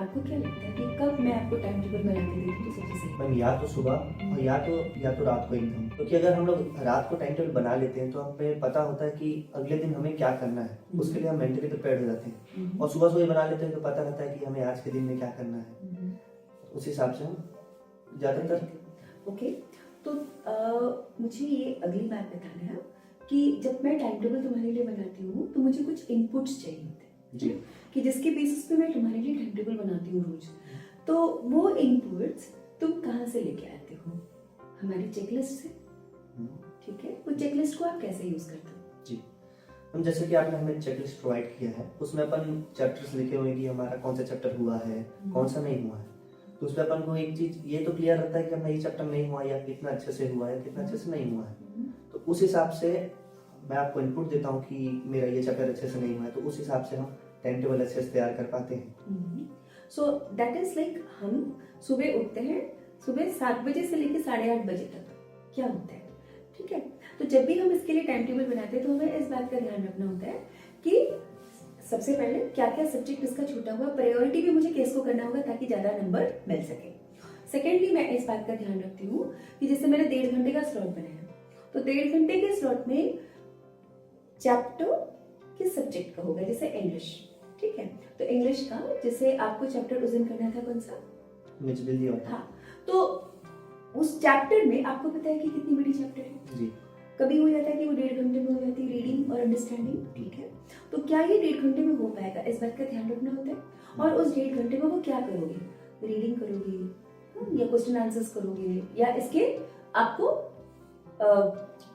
आपको क्या लगता है कि कब मैं आपको टाइम टेबल बना के देती हूँ तो सबसे सही? मैम या तो सुबह और या तो रात को एकदम, क्योंकि अगर हम लोग रात को टाइम टेबल बना लेते हैं तो हमें पता होता है कि अगले दिन हमें क्या करना है, उसके लिए हम मेंटली प्रिपेयर हो जाते हैं। और सुबह सुबह बना लेते हैं तो पता रहता है कि हमें आज के दिन में क्या करना है, उस हिसाब से हम ज़्यादातर। ओके, तो मुझे ये अगली बात बताना है कि जब मैं टाइम टेबल तुम्हारे लिए बनाती हूँ तो मुझे कुछ इनपुट्स चाहिए होते हैं जी। कि जिसके बेसिस पे मैं तुम्हारे लिए टाइम टेबल बनाती हूँ रोज। तो वो इनपुट्स तुम कहाँ से लेके आते हो? हमारी चेकलिस्ट से। ठीक है, वो चेकलिस्ट को आप कैसे यूज करते हो? जी हम, जैसे कि आपने हमें चेकलिस्ट प्रोवाइड किया है, उसमें अपन चैप्टर्स लिखे हुए हैं कि हमारा कौन सा चैप्टर हुआ है, कौन सा नहीं हुआ है। तो उसमें अपन को एक चीज ये तो क्लियर रहता है कि हमें ये चैप्टर नहीं हुआ या कितना अच्छे से हुआ है, कितना अच्छे से नहीं हुआ है। तो उस हिसाब से मैं आपको इनपुट देता हूँ कि मेरा ये चैप्टर अच्छे से नहीं हुआ है, तो उस हिसाब से हम टाइम टेबल अच्छे से तैयार कर पाते हैं। सो दैट इज लाइक हम सुबह उठते हैं, सुबह 7 बजे से लेकर 8:30 बजे तक क्या होता है, ठीक है। तो जब भी हम इसके लिए टाइम टेबल बनाते हैं तो हमें इस बात का ध्यान रखना होता है कि सबसे पहले क्या क्या सब्जेक्ट इसका छूटा हुआ, प्रायोरिटी भी मुझे केस को करना होगा ताकि ज्यादा नंबर मिल सके। सेकेंडली मैं इस बात का ध्यान रखती हूँ कि जैसे मैंने 1.5 घंटे का स्लॉट बनाया, तो 1.5 घंटे के स्लॉट में चैप्टर किस सब्जेक्ट का होगा, जैसे इंग्लिश, ठीक है। तो इंग्लिश का जैसे आपको चैप्टर उस दिन करना था कौन सा? हाँ, तो उस चैप्टर में आपको पता है कि कितनी बड़ी चैप्टर है जी। कभी हो जाता है कि वो 1.5 घंटे में हो जाती है रीडिंग और अंडरस्टैंडिंग, ठीक है। तो क्या ये 1.5 घंटे में हो पाएगा, इस बात का ध्यान रखना होता है। और उस 1.5 घंटे में वो क्या करोगे, रीडिंग करोगे या क्वेश्चन आंसर्स करोगे या इसके आपको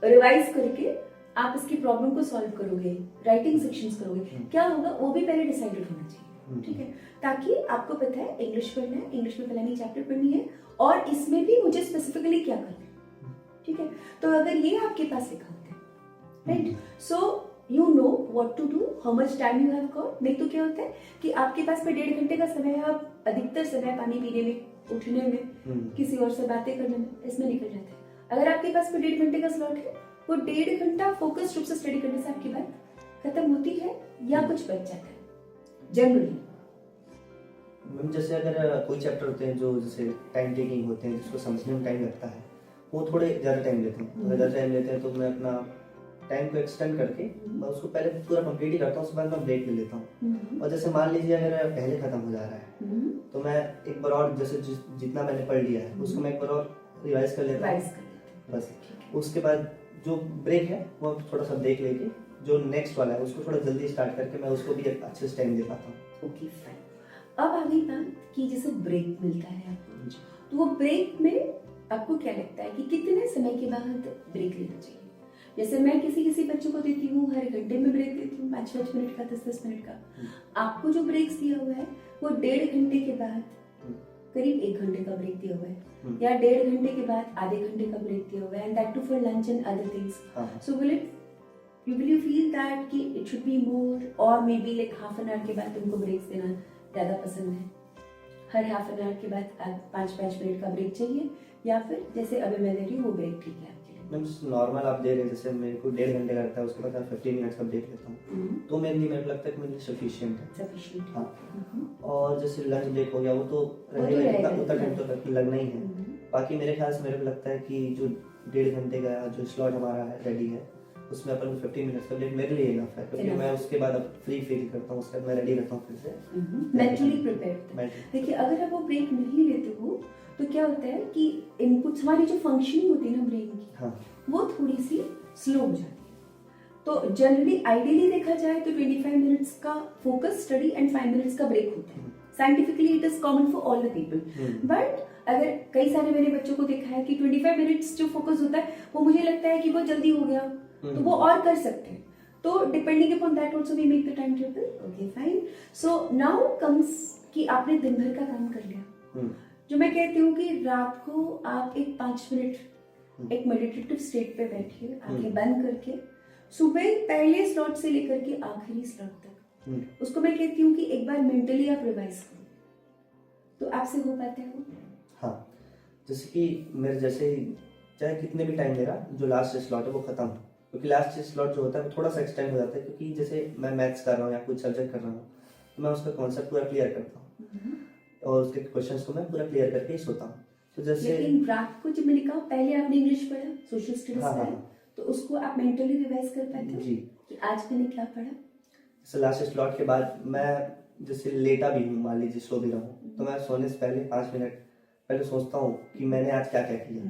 रिवाइज करके आप इसकी प्रॉब्लम को सॉल्व करोगे, राइटिंग सेक्शंस करोगे, क्या होगा वो भी पहले डिसाइडेड होना चाहिए, ठीक है। ताकि आपको पता है इंग्लिश पढ़ना है, इंग्लिश में फलानी चैप्टर पढ़नी है और इसमें भी मुझे स्पेसिफिकली क्या करना है, ठीक है। तो अगर ये आपके पास लिखा होता है, right, so you know what to do, how much time you have got. नहीं तो क्या होता है कि आपके पास में 1.5 घंटे का समय है, आप अधिकतर समय पानी पीने में, उठने में, किसी और से बातें करने में, इसमें निकल जाता है। अगर आपके पास में 1.5 घंटे का स्लॉट है, वो 1.5 घंटा फोकस रूप से स्टडी करने से आपकी बात खत्म होती है या कुछ बच जाता है जनरली। मैम जैसे अगर कोई चैप्टर होते हैं जो जैसे टाइम टेकिंग होते हैं, जिसको समझने में टाइम लगता है, वो थोड़े ज़्यादा टाइम लेते हैं। अगर ज़्यादा टाइम लेते हैं तो मैं अपना टाइम को एक्सटेंड करके मैं उसको पहले पूरा कंप्लीट ही करता हूँ, उसके बाद मैं ब्रेक ले लेता हूँ। और जैसे मान लीजिए अगर पहले खत्म हो जा रहा है तो मैं एक बार और जैसे जितना मैंने पढ़ लिया है उसको मैं एक बार और रिवाइज कर लेता हूँ बस। उसके बाद जो ब्रेक है वो थोड़ा सा ब्रेक लेके जो नेक्स्ट वाला है उसको थोड़ा जल्दी स्टार्ट करके मैं उसको भी अच्छे से टाइम दे पाता हूँ। Okay fine. अब आ गई बात कि जैसे ब्रेक मिलता है आपको, तो वो ब्रेक में आपको क्या लगता है कि कितने समय के बाद ब्रेक लेना चाहिए? जैसे मैं किसी बच्चों को देती हूँ हर घंटे में ब्रेक देती हूँ, 5-5 मिनट का, 10-10 मिनट का। आपको जो ब्रेक्स दिया हुआ है वो 1.5 घंटे के बाद करीब 1 घंटे का ब्रेक दिया हुआ है या 1.5 घंटे के बाद आधे घंटे का ब्रेक दिया हुआ है, and that too for lunch and other things. So will you feel that कि it should be more or maybe like half an hour के बाद तुमको ब्रेक्स देना ज्यादा पसंद है? हर हाफ एन आवर के बाद 5-5 मिनट का ब्रेक चाहिए या फिर जैसे अभी मैं दे रही हूँ वो ब्रेक ठीक है आपके लिए? मैम नॉर्मल आप दे रहे हैं, जैसे मेरे को 1.5 घंटे का लगता है, उसके बाद 15 मिनट का ब्रेक लेता हूँ, तो मेरे लिए मेरे को लगता है कि मेरे लिए सफिशिएंट है। हाँ, और जैसे लंच ब्रेक हो गया वो तो रहेगा, उतना टाइम तो लगना ही है। बाकी मेरे ख्याल से मेरे को लगता है कि जो 1.5 घंटे का जो स्लॉट हमारा है रेडी है, उसमें अपन 15 मिनट का ब्रेक मेरे लिए इनफ है, क्योंकि मैं उसके बाद अब फ्री फील करता हूँ, उसके बाद मैं रेडी रहता हूँ फिर से मेंटली प्रिपेयर्ड। देखिए अगर आप वो ब्रेक नहीं लेते हो तो क्या होता है कि इनपुट्स, हमारी जो फंक्शनिंग होती है ना ब्रेन की, हाँ, वो थोड़ी सी स्लो हो जाती है। तो जनरली आइडियली देखा जाए तो 25 मिनट्स का फोकस स्टडी एंड 5 मिनट्स का ब्रेक होता है। Scientifically it is common for all the people, but अगर कई सारे मैंने बच्चों को देखा है कि 25 मिनट्स जो फोकस होता है वो मुझे लगता है कि वो जल्दी हो गया तो वो और कर सकते हैं। तो depending upon that also we make the time table. Okay fine. So now comes कि आपने दिन भर का काम कर लिया, जो मैं कहती हूँ कि रात को आप एक 5 मिनट एक मेडिटेटिव स्टेट पे बैठिए, आंखें बंद करके, सुबह पहले स्लॉट से लेकर के आखिरी स्लॉट तक, उसको मैं कहती हूँ कि एक बार मेंटली आप रिवाइज करो, तो आपसे हो पाता है वो? हाँ, जैसे कि मेरे जैसे चाहे कितने भी टाइम मेरा जो लास्ट स्लॉट है वो खत्म, क्योंकि लास्ट स्लॉट जो होता है वो थोड़ा सा एक्सटेंड हो जाता है, क्योंकि जैसे मैं मैथ्स कर रहा हूँ या कुछ सब्जेक्ट कर रहा हूँ तो मैं उसका कॉन्सेप्ट पूरा क्लियर करता हूँ। और उसके क्वेश्चंस को मैं पूरा क्लियर करके ही सोता हूँ। तो जैसे लेकिन रात को जब मैंने कहा पहले आपने इंग्लिश पढ़ा, सोशल स्टडीज हाँ, पढ़ा, हाँ। तो उसको आप मेंटली रिवाइज कर पाते हो जी। कि आज मैंने क्या पढ़ा? जैसे लास्ट स्लॉट के बाद मैं जैसे लेटा भी हूँ, मान लीजिए सो भी रहा हूँ, तो मैं सोने से पहले 5 मिनट पहले सोचता हूँ कि मैंने आज क्या क्या किया।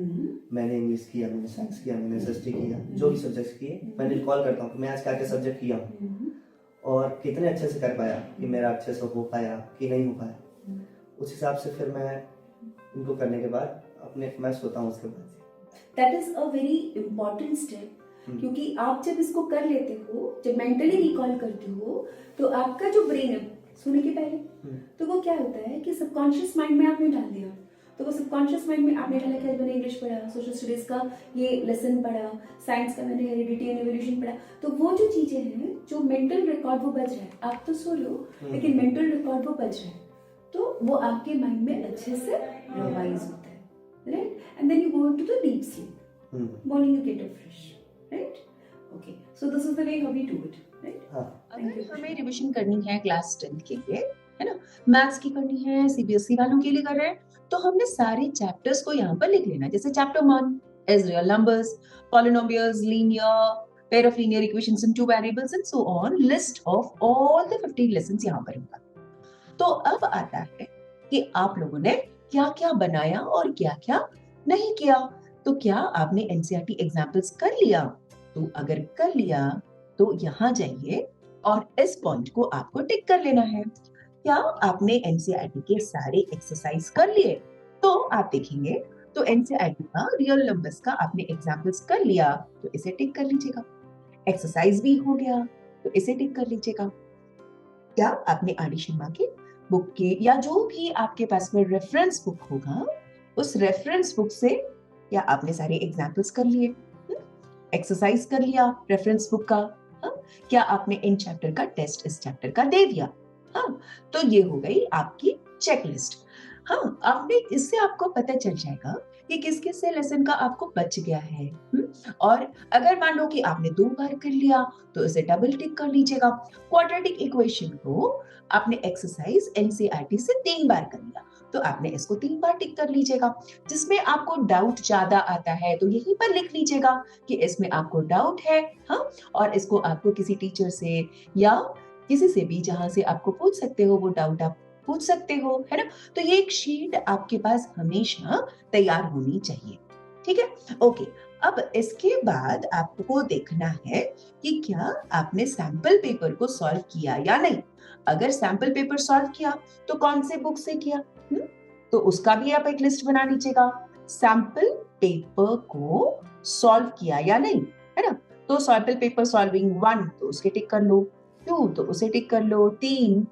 मैंने इंग्लिश किया, मैंने साइंस किया, मैंने एसएसटी किया, जो भी सब्जेक्ट्स किए मैंने रिकॉल करता हूँ कि मैं आज क्या क्या सब्जेक्ट किया हूँ और कितने अच्छे से कर पाया, कि मेरा अच्छे से हो पाया कि नहीं हो पाया। उस हिसाब से फिर मैं इनको करने के बाद मैं सोता हूँ उसके बाद। That is a very important step, क्योंकि आप जब इसको कर लेते हो, जब मेंटली रिकॉल करते हो, तो आपका जो ब्रेन है सोने के पहले, तो वो क्या होता है कि सबकॉन्शियस माइंड में आपने डाल दिया। तो वो सबकॉन्शियस माइंड में आपने डाला कि आज मैंने इंग्लिश पढ़ा, सोशल स्टडीज का ये लेसन पढ़ा, साइंस का मैंने हेरिडिटी एंड एवोल्यूशन पढ़ा। तो वो जो चीजें हैं, जो मेंटल रिकॉर्ड वो बच रहा है। आप तो सो रहे हो लेकिन मेंटल रिकॉर्ड वो बच रहा है, तो वो आपके माइंड में अच्छे से रिवाइज होता है, right? And then you go to the deep sleep, morning you get up fresh, right? Okay, so this is the way how we do it, right? अगर हमें रिविजन करनी है क्लास 10 के लिए, है ना, मैथ्स की करनी है, सीबीएसई वालों के लिए कर रहे हैं, तो हमने सारे चैप्टर्स को यहाँ पर लिख लेना। जैसे chapter 1 is real numbers, polynomials, linear, pair of linear equations in two variables and so on, list of all the 15 lessons यहाँ पर होगा। तो अब आता है कि आप लोगों ने क्या क्या बनाया और क्या क्या नहीं किया। तो क्या आपने एनसीईआरटी एग्जाम्पल्स कर लिया? तो अगर कर लिया तो यहाँ जाइए और इस पॉइंट को आपको टिक कर लेना है। क्या आपने एनसीईआरटी के सारे एक्सरसाइज कर लिए? तो आप देखेंगे तो एनसीईआरटी का रियल नंबर्स का आपने एग्जाम्पल्स कर लिया, तो इसे टिक कर लीजिएगा। एक्सरसाइज भी हो गया, तो इसे टिक कर लीजिएगा। क्या आपने आर डी शर्मा के बुक के या जो भी आपके पास में रेफरेंस बुक होगा, उस रेफरेंस बुक से क्या आपने सारे एग्जाम्पल्स कर लिए, एक्सरसाइज कर लिया रेफरेंस बुक का? हाँ? क्या आपने इन चैप्टर का टेस्ट इस चैप्टर का दे दिया? हाँ, तो ये हो गई आपकी चेकलिस्ट। हाँ, आपने इससे आपको पता चल जाएगा कि किस किस से लेसन का आपको बच गया है। और अगर मान लो कि आपने 2 बार कर लिया तो इसे डबल टिक कर लीजिएगा। क्वाड्रेटिक इक्वेशन को आपने एक्सरसाइज एनसीईआरटी से 3 बार कर लिया, तो आपने इसको 3 बार टिक कर लीजिएगा। जिसमें आपको डाउट ज्यादा आता है तो यहीं पर लिख लीजिएगा कि इसमें आपको डाउट है, हाँ, और इसको आपको किसी टीचर से या किसी से भी जहां से आपको पूछ सकते हो वो डाउट आप पूछ सकते हो, है ना। तो ये एक शीट आपके पास हमेशा तैयार होनी चाहिए, ठीक है। ओके, अब इसके बाद आपको देखना है कि क्या आपने सैंपल पेपर को सॉल्व किया या नहीं। अगर सैंपल पेपर सॉल्व किया तो कौन से बुक से किया, तो उसका भी आप एक लिस्ट बना लीजिएगा। सैंपल पेपर को सॉल्व किया या नहीं, है ना। तो सैंपल पेपर सॉल्विंग 1 तो उसके टिक कर लो, 2 तो उसे टिक कर लो, 3,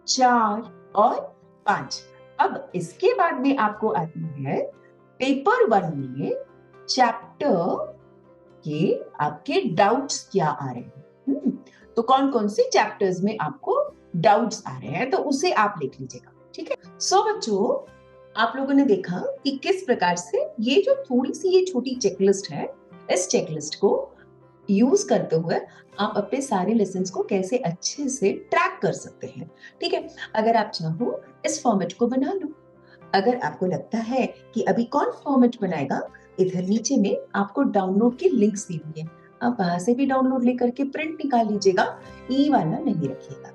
4 और 5। अब इसके बाद में आपको आती है पेपर 1 में चैप्टर के आपके डाउट्स क्या आ रहे हैं। तो कौन कौन से चैप्टर्स में आपको डाउट्स आ रहे हैं तो उसे आप लिख लीजिएगा, ठीक है। सो बच्चों, आप लोगों ने देखा कि किस प्रकार से ये जो थोड़ी सी ये छोटी चेकलिस्ट है, इस चेकलिस्ट को यूज करते हुए आप अपने सारे लेसन्स को कैसे अच्छे से ट्रैक कर सकते हैं, ठीक है। अगर आप चाहो इस फॉर्मेट को बना लो। अगर आपको लगता है कि अभी कौन फॉर्मेट बनाएगा, इधर नीचे में आपको डाउनलोड की लिंक्स दी हुई है, आप वहां से भी डाउनलोड लेकर के प्रिंट निकाल लीजिएगा, ई वाला नहीं रखिएगा।